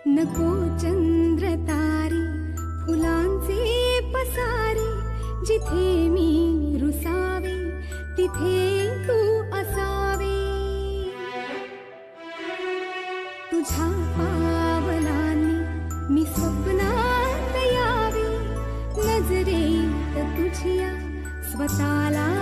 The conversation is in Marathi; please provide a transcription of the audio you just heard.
नको चंद्र तारे फुलांचे पसारे, जिथे मी रुसावे तिथे तू असावे. तुझ्या पावलांनी मी स्वप्नात यावे, नजरेत तुझ्या स्वतःला